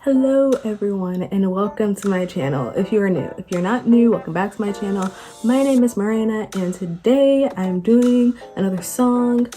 Hello everyone and welcome to my channel. If you are new, if you're not new, welcome back to my channel. My name is Marina and today I'm doing another song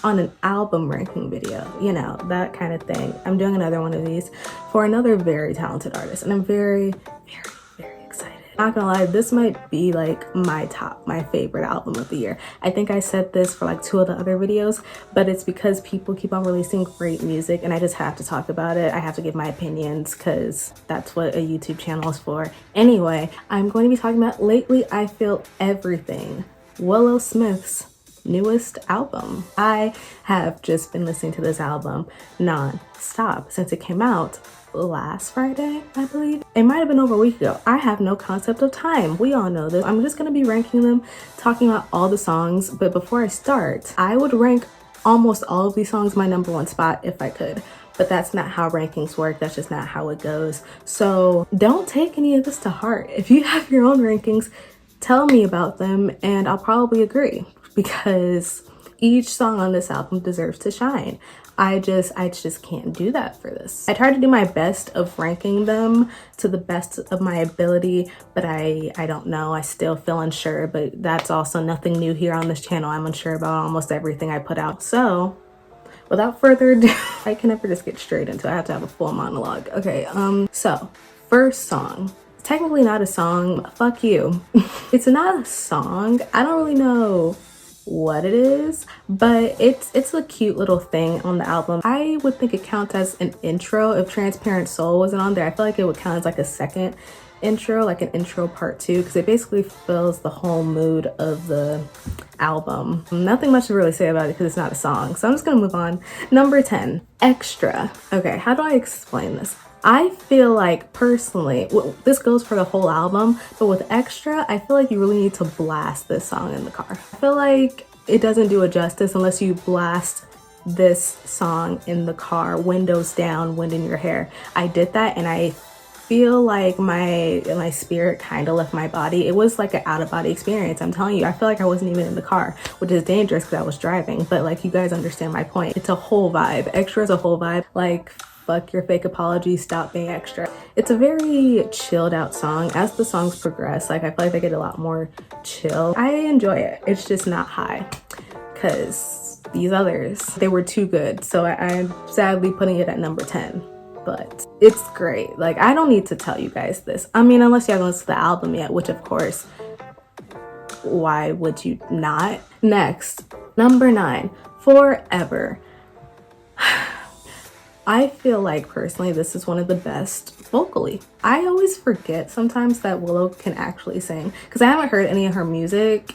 on an album ranking video, you know, that kind of thing. I'm doing another one of these for another very talented artist and I'm very excited. Not gonna lie, this might be like my favorite album of the year. I think I said this for like 2 of the other videos, but it's because people keep on releasing great music and I just have to talk about it. I have to give my opinions because that's what a YouTube channel is for. Anyway, I'm going to be talking about Lately I Feel Everything, Willow Smith's newest album. I have just been listening to this album non-stop since it came out last Friday, I believe. It might have been over a week ago. I have no concept of time. We all know this. I'm just gonna be ranking them, talking about all the songs, but before I start, I would rank almost all of these songs my #1 spot if I could. But that's not how rankings work. That's just not how it goes. So don't take any of this to heart. If you have your own rankings, tell me about them and I'll probably agree because each song on this album deserves to shine. I just can't do that for this. I try to do my best of ranking them to the best of my ability, but I don't know. I still feel unsure, but that's also nothing new here on this channel. I'm unsure about almost everything I put out. So without further ado, I can never just get straight into it. I have to have a full monologue. Okay, so first song. Technically not a song, fuck you. It's not a song. I don't really know what it is, but it's a cute little thing on the album. I would think it counts as an intro. If Transparent Soul wasn't on there, I feel like it would count as like a second intro, like an intro part 2, because it basically fills the whole mood of the album. Nothing much to really say about it because it's not a song, so I'm just gonna move on. Number 10, Extra. Okay, how do I explain this? I feel like personally, this goes for the whole album, but with Extra, I feel like you really need to blast this song in the car. I feel like it doesn't do it justice unless you blast this song in the car, windows down, wind in your hair. I did that and I feel like my spirit kind of left my body. It was like an out-of-body experience. I'm telling you, I feel like I wasn't even in the car, which is dangerous because I was driving, but like you guys understand my point. It's a whole vibe. Extra is a whole vibe. Like, fuck your fake apologies, stop being extra. It's a very chilled out song. As the songs progress, like I feel like they get a lot more chill. I enjoy it. It's just not high because these others, they were too good. So I'm sadly putting it at number 10, but it's great. Like I don't need to tell you guys this. I mean, unless you haven't listened to the album yet, which of course, why would you not? Next, number 9, Forever. I feel like personally this is one of the best vocally. I always forget sometimes that Willow can actually sing because I haven't heard any of her music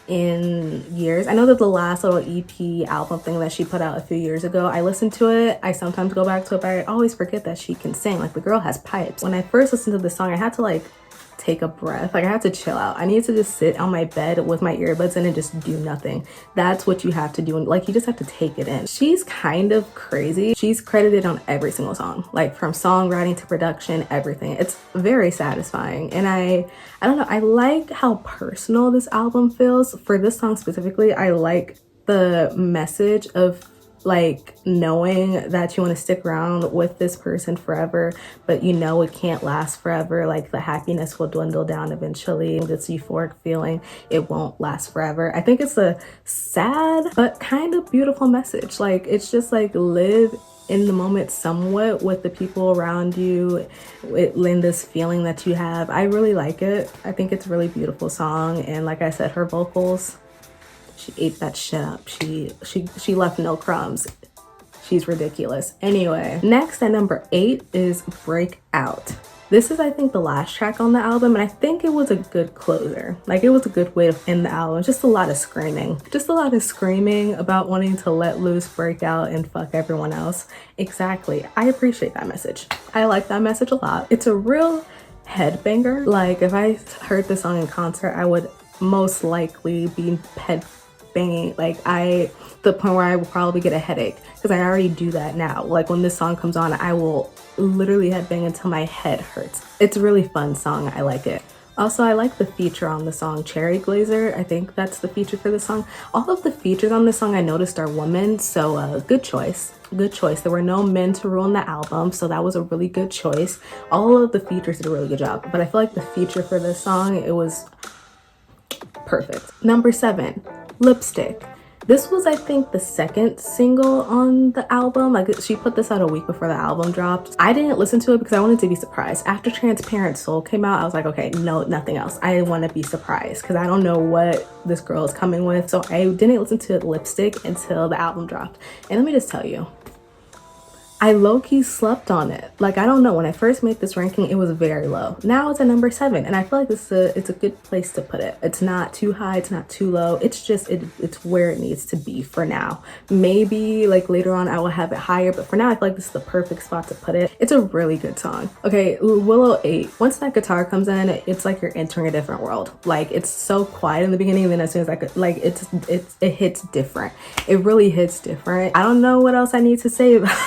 in years. I know that the last little EP album thing that she put out a few years ago, I listened to it. I sometimes go back to it, but I always forget that she can sing. Like the girl has pipes. When I first listened to this song, I had to like take a breath. Like I had to chill out. I need to just sit on my bed with my earbuds in and just do nothing. That's what you have to do. And like you just have to take it in. She's kind of crazy. She's credited on every single song, like from songwriting to production, everything. It's very satisfying. And I don't know, I like how personal this album feels. For this song specifically, I like the message of like knowing that you want to stick around with this person forever, but you know it can't last forever. Like the happiness will dwindle down eventually. This euphoric feeling, it won't last forever. I think it's a sad but kind of beautiful message. Like it's just like live in the moment somewhat with the people around you, in this feeling that you have. I really like it. I think it's a really beautiful song, and like I said, her vocals, she ate that shit up. She left no crumbs. She's ridiculous. Anyway, next at number 8 is Break Out. This is, I think, the last track on the album, and I think it was a good closer. Like, it was a good way to end the album. Just a lot of screaming. Just a lot of screaming about wanting to let loose, break out, and fuck everyone else. Exactly. I appreciate that message. I like that message a lot. It's a real headbanger. Like, if I heard this song in concert, I would most likely be banging, like the point where I will probably get a headache because I already do that now. Like when this song comes on, I will literally headbang until my head hurts. It's a really fun song. I like it. Also, I like the feature on the song, Cherry Glazer. I think that's the feature for the song. All of the features on this song I noticed are women, so good choice. Good choice. There were no men to ruin the album, so that was a really good choice. All of the features did a really good job, but I feel like the feature for this song, it was perfect. Number 7, Lipstick. This was, I think, the second single on the album. Like, she put this out a week before the album dropped. I didn't listen to it because I wanted to be surprised. After Transparent Soul came out, I was like, okay, no, nothing else. I want to be surprised because I don't know what this girl is coming with. So I didn't listen to Lipstick until the album dropped. And let me just tell you, I low-key slept on it. Like, I don't know, when I first made this ranking, it was very low. Now it's at number 7, and I feel like it's a good place to put it. It's not too high, it's not too low. It's just, it's where it needs to be for now. Maybe like later on I will have it higher, but for now I feel like this is the perfect spot to put it. It's a really good song. Okay, Willow 8. Once that guitar comes in, it's like you're entering a different world. Like, it's so quiet in the beginning, and then as soon as I could, like, it hits different. It really hits different. I don't know what else I need to say about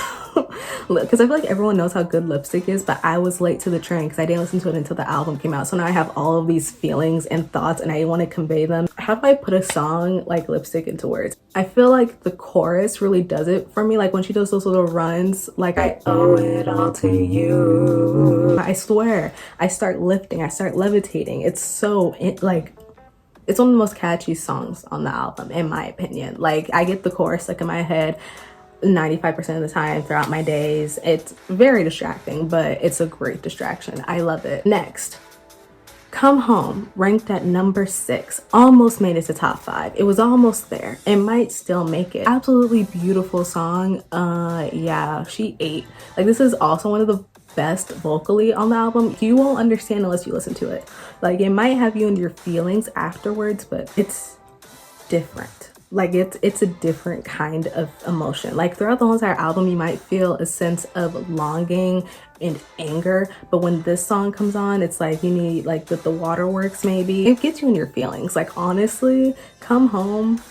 because I feel like everyone knows how good Lipstick is, but I was late to the train because I didn't listen to it until the album came out. So now I have all of these feelings and thoughts and I want to convey them. How do I put a song like Lipstick into words? I feel like the chorus really does it for me. Like when she does those little runs, like I owe it all to you. I swear, I start lifting, I start levitating. It's so, it's one of the most catchy songs on the album, in my opinion. Like, I get the chorus like in my head 95% of the time throughout my days. It's very distracting, but it's a great distraction. I love it. Next, Come Home, ranked at number 6, almost made it to top 5. It was almost there. It might still make it. Absolutely beautiful song. Yeah, she ate. Like, this is also one of the best vocally on the album. You won't understand unless you listen to it. Like, it might have you in your feelings afterwards, but it's different. Like, it's a different kind of emotion. Like, throughout the whole entire album, you might feel a sense of longing and anger, but when this song comes on, it's like you need, like, the waterworks maybe. It gets you in your feelings. Like, honestly, Come Home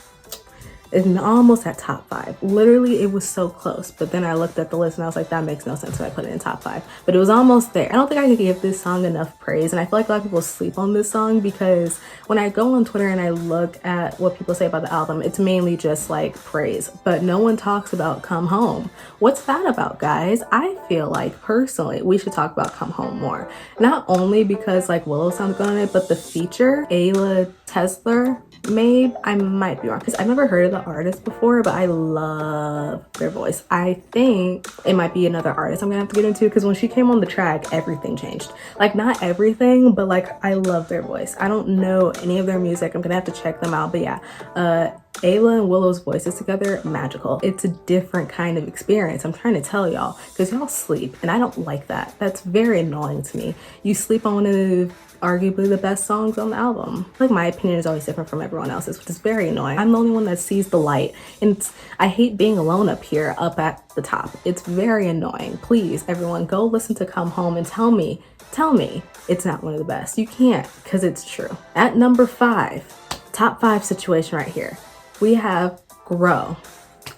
is almost at top 5. Literally, it was so close, but then I looked at the list and I was like, that makes no sense, so I put it in top 5. But it was almost there. I don't think I could give this song enough praise, and I feel like a lot of people sleep on this song because when I go on Twitter and I look at what people say about the album, it's mainly just like praise, but no one talks about Come Home. What's that about, guys? I feel like personally we should talk about Come Home more. Not only because like Willow sounds good on it, but the feature Ayla Tesler made, I might be wrong because I've never heard of the artist before, but I love their voice. I think it might be another artist I'm gonna have to get into because when she came on the track, everything changed. Like, not everything, but like, I love their voice. I don't know any of their music. I'm gonna have to check them out, but yeah, Ayla and Willow's voices together, magical. It's a different kind of experience. I'm trying to tell y'all because y'all sleep and I don't like that. That's very annoying to me. You sleep on one of the arguably the best songs on the album. Like, my opinion is always different from everyone else's, which is very annoying. I'm the only one that sees the light, and I hate being alone up here, up at the top. It's very annoying. Please, everyone, go listen to Come Home and tell me it's not one of the best. You can't, because it's true. At number 5, top 5 situation right here, we have Grow,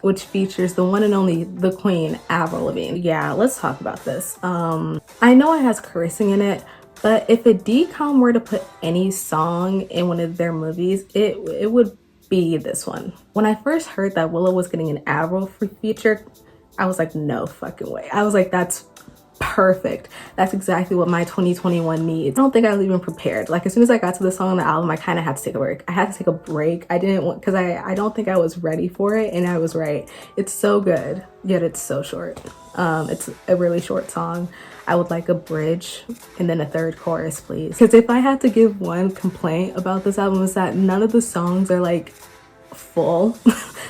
which features the one and only, the queen, Avril Lavigne. Yeah, let's talk about this. I know it has cursing in it, but if a DCOM were to put any song in one of their movies, it would be this one. When I first heard that Willow was getting an Avril feature, I was like, no fucking way. I was like, that's perfect. That's exactly what my 2021 needs. I don't think I was even prepared. Like, as soon as I got to the song on the album, I kind of had to take a break. I had to take a break. I didn't want, because I don't think I was ready for it, and I was right. It's so good, yet it's so short. It's a really short song. I would like a bridge and then a third chorus, please. Because if I had to give one complaint about this album, is that none of the songs are like full.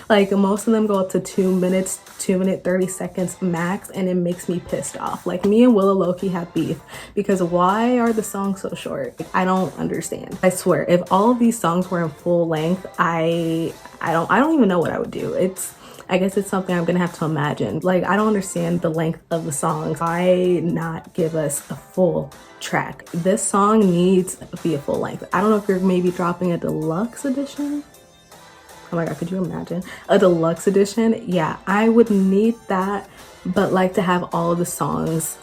Like, most of them go up to 2 minutes, 2 minute 30 seconds max, and it makes me pissed off. Like, me and Willow low-key have beef because why are the songs so short? Like, I don't understand. I swear, if all of these songs were in full length, I don't even know what I would do. I guess it's something I'm gonna have to imagine. Like, I don't understand the length of the songs. Why not give us a full track? This song needs to be a full length. I don't know if you're maybe dropping a deluxe edition. Oh my God, could you imagine? A deluxe edition? Yeah, I would need that, but like to have all of the songs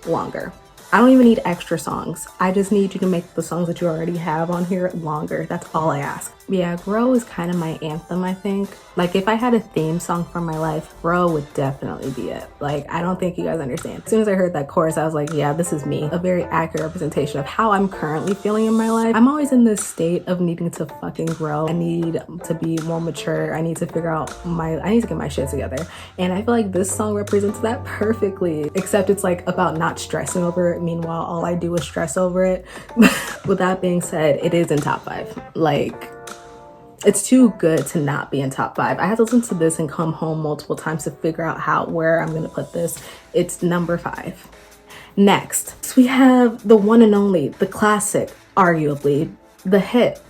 longer. I don't even need extra songs. I just need you to make the songs that you already have on here longer. That's all I ask. Yeah, Grow is kind of my anthem, I think. Like, if I had a theme song for my life, Grow would definitely be it. Like, I don't think you guys understand. As soon as I heard that chorus, I was like, yeah, this is me. A very accurate representation of how I'm currently feeling in my life. I'm always in this state of needing to fucking grow. I need to be more mature. I need to figure out I need to get my shit together. And I feel like this song represents that perfectly, except it's like about not stressing over it. Meanwhile, all I do is stress over it. With that being said, it is in top 5. Like, it's too good to not be in top 5. I had to listen to this and come home multiple times to figure out where I'm gonna put this. It's number 5. Next, so we have the one and only, the classic, arguably, the hit,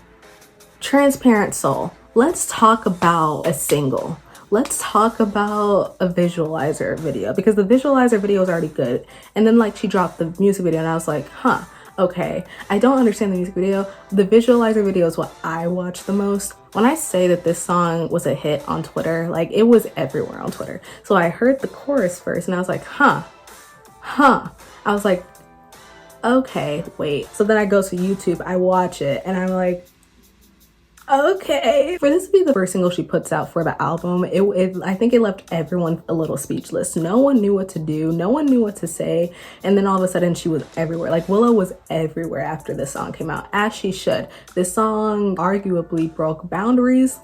Transparent Soul. Let's talk about a single. Let's talk about a visualizer video, because the visualizer video is already good. And then like she dropped the music video and I was like, huh, okay. I don't understand the music video. The visualizer video is what I watch the most. When I say that this song was a hit on Twitter, like it was everywhere on Twitter. So I heard the chorus first and I was like, huh. I was like, okay, wait. So then I go to YouTube, I watch it, and I'm like, okay. For this to be the first single she puts out for the album, I think it left everyone a little speechless. No one knew what to do. No one knew what to say. And then all of a sudden she was everywhere. Like Willow was everywhere after this song came out, as she should. This song arguably broke boundaries.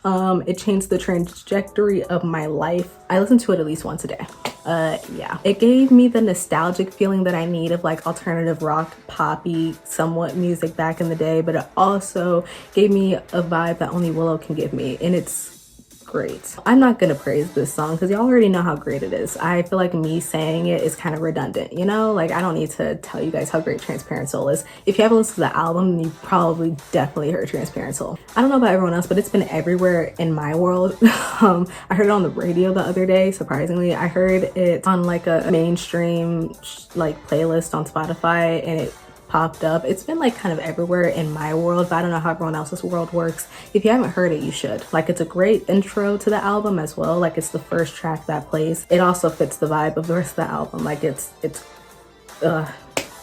It changed the trajectory of my life. I listen to it at least once a day. Yeah. It gave me the nostalgic feeling that I need of like alternative rock, poppy, somewhat music back in the day, but it also gave me a vibe that only Willow can give me, and it's great. I'm not gonna praise this song because y'all already know how great it is. I feel like me saying it is kind of redundant, you know? Like, I don't need to tell you guys how great Transparent Soul is. If you haven't listened to the album, you probably definitely heard Transparent Soul. I don't know about everyone else, but it's been everywhere in my world. I heard it on the radio the other day, surprisingly. I heard it on like a mainstream like playlist on Spotify, and it popped up. It's been like kind of everywhere in my world, but I don't know how everyone else's world works. If you haven't heard it, you should. Like, it's a great intro to the album as well. Like, it's the first track that plays. It also fits the vibe of the rest of the album. Like,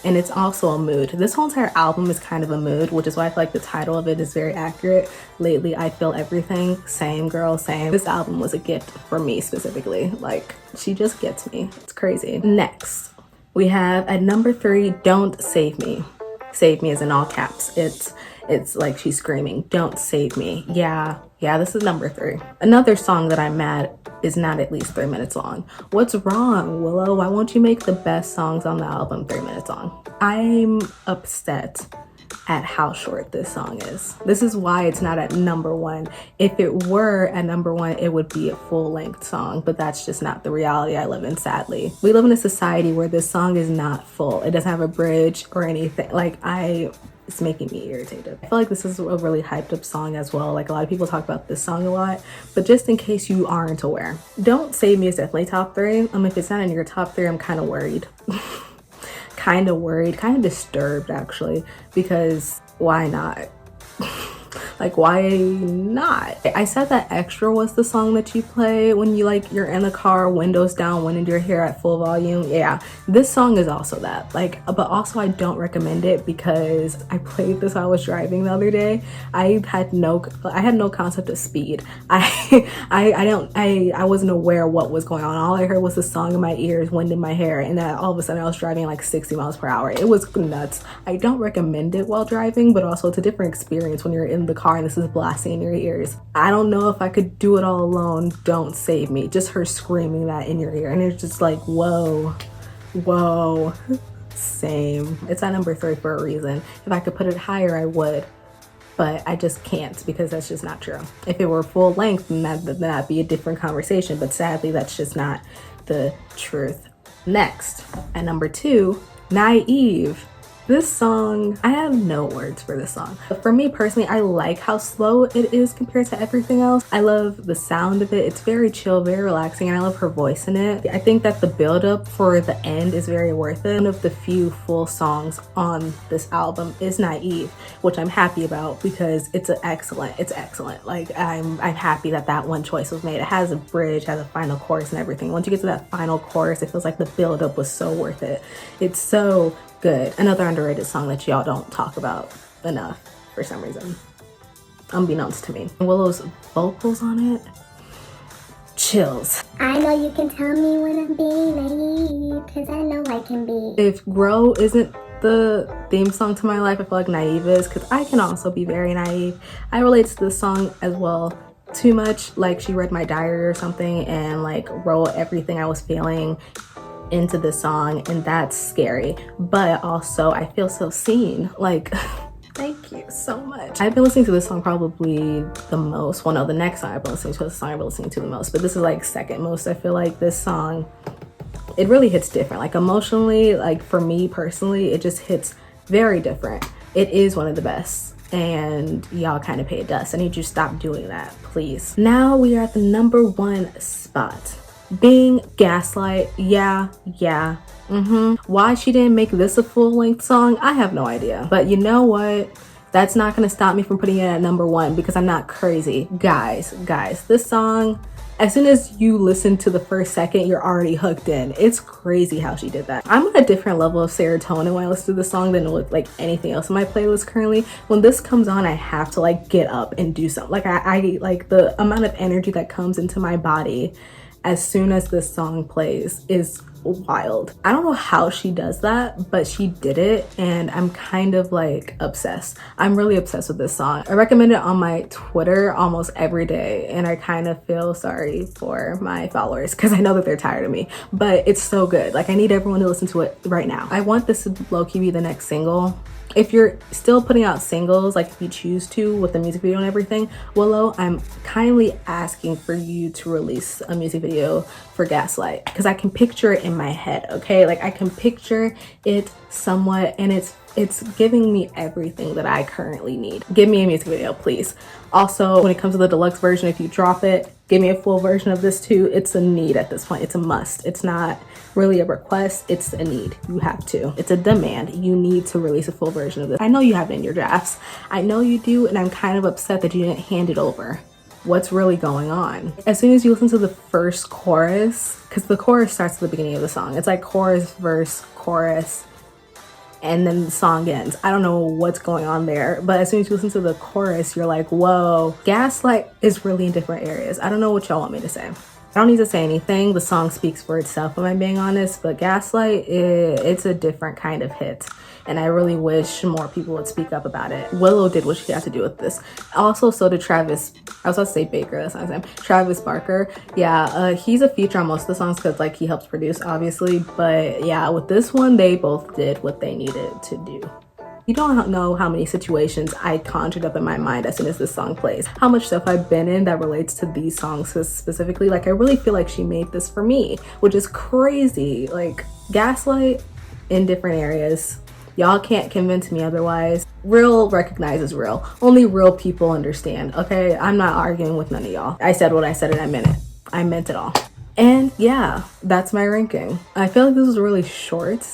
and it's also a mood. This whole entire album is kind of a mood, which is why I feel like the title of it is very accurate. Lately, I Feel Everything. Same girl, same. This album was a gift for me specifically. Like, she just gets me. It's crazy. Next, we have at number 3, Don't Save Me. Save me is in all caps. It's like she's screaming, don't save me. Yeah, this is number 3. Another song that I'm mad is not at least 3 minutes long. What's wrong, Willow? Why won't you make the best songs on the album 3 minutes long? I'm upset at how short this song is. This is why it's not at number 1. If it were at number 1, it would be a full-length song, but that's just not the reality I live in, sadly. We live in a society where this song is not full. It doesn't have a bridge or anything. Like, it's making me irritated. I feel like this is a really hyped up song as well. Like, a lot of people talk about this song a lot, but just in case you aren't aware, Don't Save Me is definitely top 3. If it's not in your top 3, I'm kind of worried. Kind of disturbed actually, because why not? Like, why not? I said that Extra was the song that you play when you're in the car, windows down, wind in your hair at full volume. Yeah, this song is also that. Like, but also I don't recommend it because I played this while I was driving the other day. I had no concept of speed. I wasn't aware what was going on. All I heard was the song in my ears, wind in my hair, and then all of a sudden I was driving like 60 miles per hour. It was nuts. I don't recommend it while driving, but also it's a different experience when you're in the car and this is blasting in your ears. I don't know if I could do it all alone. Don't Save Me. Just her screaming that in your ear, and it's just like, whoa, same. It's at number 3 for a reason. If I could put it higher, I would, but I just can't because that's just not true. If it were full length, then that'd be a different conversation, but sadly that's just not the truth. Next, at number 2, Naive. This song, I have no words for this song. But for me personally, I like how slow it is compared to everything else. I love the sound of it. It's very chill, very relaxing, and I love her voice in it. I think that the build-up for the end is very worth it. One of the few full songs on this album is Naive, which I'm happy about because it's excellent. Like I'm happy that that one choice was made. It has a bridge, has a final chorus and everything. Once you get to that final chorus, it feels like the build-up was so worth it. It's so good. Another underrated song that y'all don't talk about enough for some reason, unbeknownst to me. Willow's vocals on it, chills. I know you can tell me when I'm being naive, cause I know I can be. If Grow isn't the theme song to my life, I feel like Naive is, because I can also be very naive. I relate to this song as well too much, like she read my diary or something and like wrote everything I was feeling into this song, and that's scary, but also I feel so seen. Like thank you so much. I've been listening to this song probably the most. Well, no, the next song I've been listening to is the song I've been listening to the most, but this is like second most. I feel like this song, it really hits different. Like emotionally, like for me personally, it just hits very different. It is one of the best, and y'all kind of pay dust. I need you to stop doing that, please. Now we are at the #1 spot, being Gaslight. Why she didn't make this a full-length song, I have no idea. But you know what? That's not gonna stop me from putting it at #1 because I'm not crazy. Guys, this song, as soon as you listen to the first second, you're already hooked in. It's crazy how she did that. I'm on a different level of serotonin when I listen to this song than with like anything else in my playlist currently. When this comes on, I have to like get up and do something. Like I like the amount of energy that comes into my body as soon as this song plays is wild. I don't know how she does that, but she did it, and I'm kind of like obsessed. I'm really obsessed with this song. I recommend it on my Twitter almost every day, and I kind of feel sorry for my followers because I know that they're tired of me, but it's so good. Like I need everyone to listen to it right now. I want this to low-key be the next single. If you're still putting out singles, like if you choose to with the music video and everything, Willow, I'm kindly asking for you to release a music video for Gaslight, because I can picture it in my head, okay? Like I can picture it somewhat, and it's giving me everything that I currently need. Give me a music video, please. Also, when it comes to the deluxe version, if you drop it, give me a full version of this too. It's a need at this point. It's a must. It's not really a request. It's a need. You have to. It's a demand. You need to release a full version of this. I know you have it in your drafts. I know you do, and I'm kind of upset that you didn't hand it over. What's really going on? As soon as you listen to the first chorus, because the chorus starts at the beginning of the song. It's like chorus, verse, chorus, and then the song ends. I don't know what's going on there, but as soon as you listen to the chorus, you're like, whoa. Gaslight is really in different areas. I don't know what y'all want me to say. I don't need to say anything. The song speaks for itself, if I'm being honest, but Gaslight, it's a different kind of hit, and I really wish more people would speak up about it. Willow did what she had to do with this. Also, so did Travis. I was about to say Baker, that's not his name. Travis Barker. Yeah, he's a feature on most of the songs because like he helps produce, obviously, but yeah, with this one, they both did what they needed to do. You don't know how many situations I conjured up in my mind as soon as this song plays. How much stuff I've been in that relates to these songs specifically. Like I really feel like she made this for me, which is crazy. Like Gaslight in different areas. Y'all can't convince me otherwise. Real recognizes real. Only real people understand, okay? I'm not arguing with none of y'all. I said what I said and I meant it. I meant it all. And yeah, that's my ranking. I feel like this was really short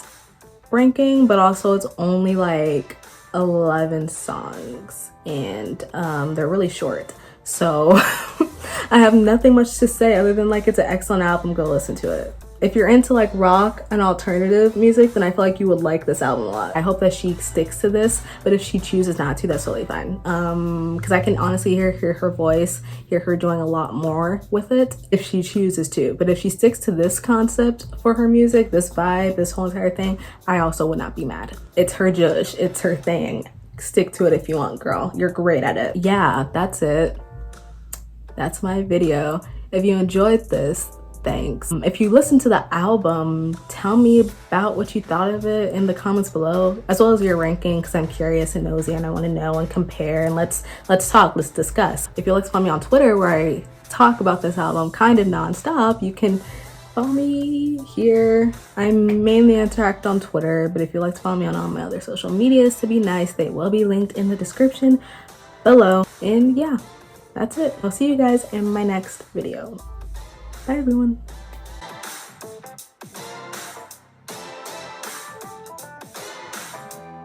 ranking, but also it's only like 11 songs and they're really short, so I have nothing much to say other than like it's an excellent album. Go listen to it. If you're into like rock and alternative music, then I feel like you would like this album a lot. I hope that she sticks to this, but if she chooses not to, that's totally fine. Because I can honestly hear her voice, hear her doing a lot more with it if she chooses to. But if she sticks to this concept for her music, this vibe, this whole entire thing, I also would not be mad. It's her jush, it's her thing. Stick to it if you want, girl. You're great at it. Yeah, that's it. That's my video. If you enjoyed this, thanks. If you listen to the album, tell me about what you thought of it in the comments below, as well as your ranking, because I'm curious and nosy and I want to know and compare, and let's talk, let's discuss. If you'd like to follow me on Twitter where I talk about this album kind of non-stop, you can Follow me here. I mainly interact on Twitter, but if you'd like to follow me on all my other social medias to be nice, they will be linked in the description below. And yeah, that's it. I'll see you guys in my next video. Bye everyone.